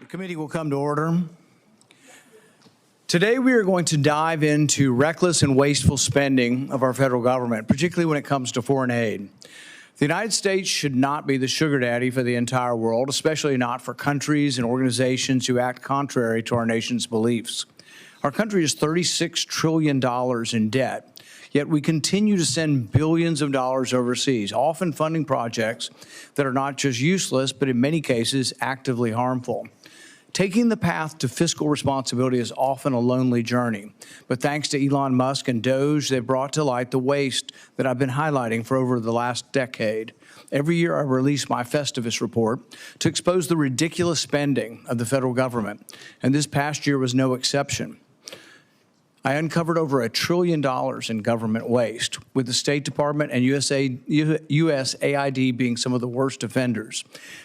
The committee will come to order. Today we are going to dive into reckless and wasteful spending of our federal government, particularly when it comes to foreign aid. The United States should not be the sugar daddy for the entire world, especially not for countries and organizations who act contrary to our nation's beliefs. Our country is $36 trillion in debt, yet we continue to send billions of dollars overseas, often funding projects that are not just useless, but in many cases actively harmful. Taking the path to fiscal responsibility is often a lonely journey, but thanks to Elon Musk and Doge, they've brought to light the waste that I've been highlighting for over the last decade. Every year I release my Festivus report to expose the ridiculous spending of the federal government, and this past year was no exception. I uncovered over $1 trillion in government waste, with the State Department and USAID being some of the worst offenders.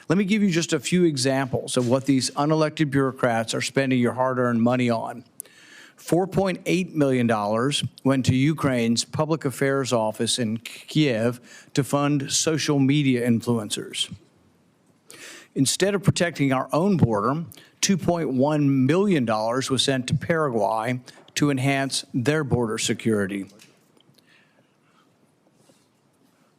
Let me give you just a few examples of what these unelected bureaucrats are spending your hard-earned money on. $4.8 million went to Ukraine's public affairs office in Kiev to fund social media influencers. Instead of protecting our own border, $2.1 million was sent to Paraguay to enhance their border security.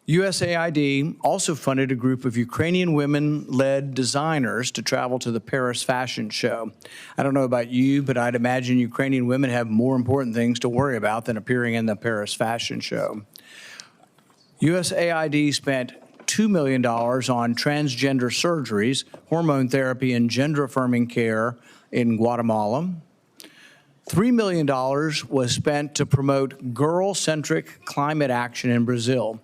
USAID also funded a group of Ukrainian women-led designers to travel to the Paris Fashion Show. I don't know about you, but I'd imagine Ukrainian women have more important things to worry about than appearing in the Paris Fashion Show. USAID spent $2 million on transgender surgeries, hormone therapy, and gender-affirming care in Guatemala. $3 million was spent to promote girl-centric climate action in Brazil.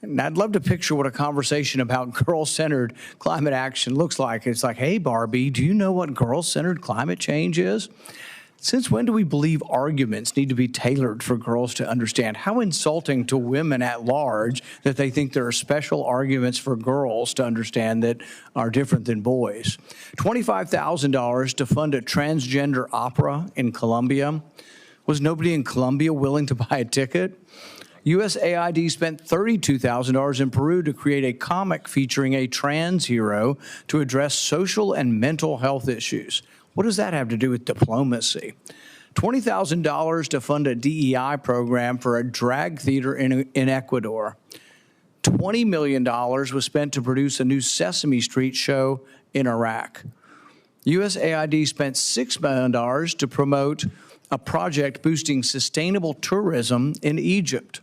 And I'd love to picture what a conversation about girl-centered climate action looks like. It's like, hey, Barbie, do you know what girl-centered climate change is? Since when do we believe arguments need to be tailored for girls to understand? How insulting to women at large that they think there are special arguments for girls to understand that are different than boys. $25,000 to fund a transgender opera in Colombia. Was nobody in Colombia willing to buy a ticket? USAID spent $32,000 in Peru to create a comic featuring a trans hero to address social and mental health issues. What does that have to do with diplomacy? $20,000 to fund a DEI program for a drag theater in Ecuador. $20 million was spent to produce a new Sesame Street show in Iraq. USAID spent $6 million to promote a project boosting sustainable tourism in Egypt.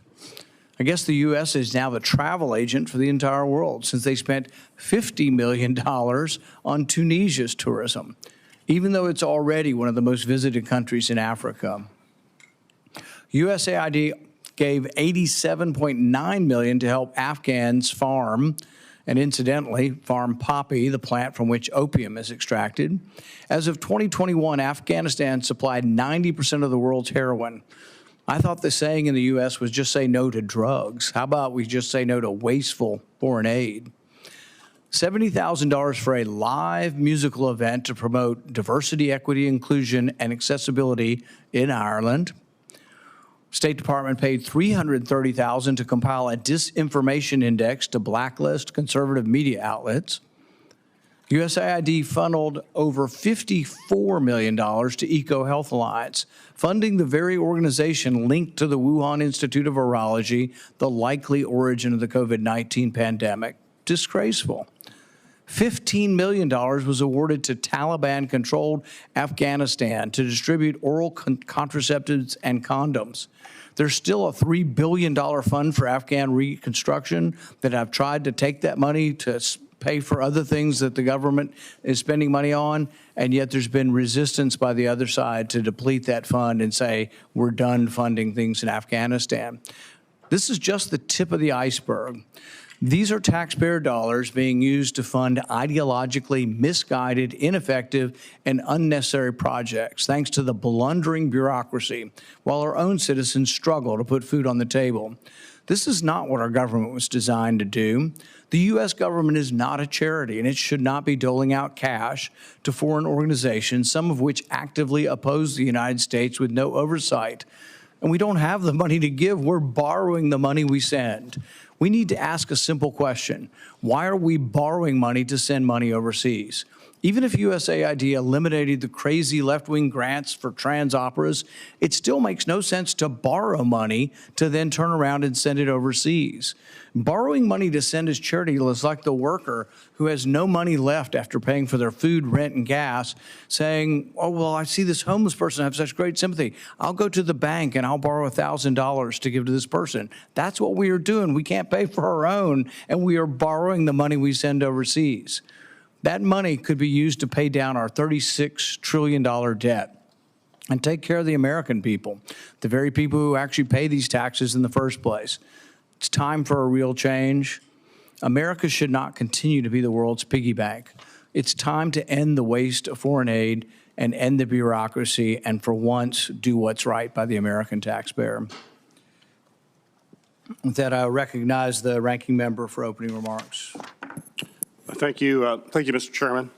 I guess the U.S. is now the travel agent for the entire world, since they spent $50 million on Tunisia's tourism, even though it's already one of the most visited countries in Africa. USAID gave $87.9 million to help Afghans farm, and incidentally, farm poppy, the plant from which opium is extracted. As of 2021, Afghanistan supplied 90% of the world's heroin. I thought the saying in the U.S. was just say no to drugs. How about we just say no to wasteful foreign aid? $70,000 for a live musical event to promote diversity, equity, inclusion, and accessibility in Ireland. State Department paid $330,000 to compile a disinformation index to blacklist conservative media outlets. USAID funneled over $54 million to EcoHealth Alliance, funding the very organization linked to the Wuhan Institute of Virology, the likely origin of the COVID-19 pandemic. Disgraceful. $15 million was awarded to Taliban-controlled Afghanistan to distribute oral contraceptives and condoms. There's still a $3 billion fund for Afghan reconstruction that I've tried to take that money to pay for other things that the government is spending money on, and yet there's been resistance by the other side to deplete that fund and say, we're done funding things in Afghanistan. This is just the tip of the iceberg. These are taxpayer dollars being used to fund ideologically misguided, ineffective, and unnecessary projects, thanks to the blundering bureaucracy, while our own citizens struggle to put food on the table. This is not what our government was designed to do. The U.S. government is not a charity, and it should not be doling out cash to foreign organizations, some of which actively oppose the United States with no oversight. And we don't have the money to give. We're borrowing the money we send. We need to ask a simple question. Why are we borrowing money to send money overseas? Even if USAID eliminated the crazy left-wing grants for trans operas, it still makes no sense to borrow money to then turn around and send it overseas. Borrowing money to send as charity is like the worker who has no money left after paying for their food, rent, and gas, saying, oh, well, I see this homeless person, I have such great sympathy. I'll go to the bank and I'll borrow $1,000 to give to this person. That's what we are doing. We can't pay for our own, and we are borrowing the money we send overseas. That money could be used to pay down our $36 trillion debt and take care of the American people, the very people who actually pay these taxes in the first place. It's time for a real change. America should not continue to be the world's piggy bank. It's time to end the waste of foreign aid and end the bureaucracy and for once do what's right by the American taxpayer. With that, I recognize the ranking member for opening remarks. Thank you, Mr. Chairman.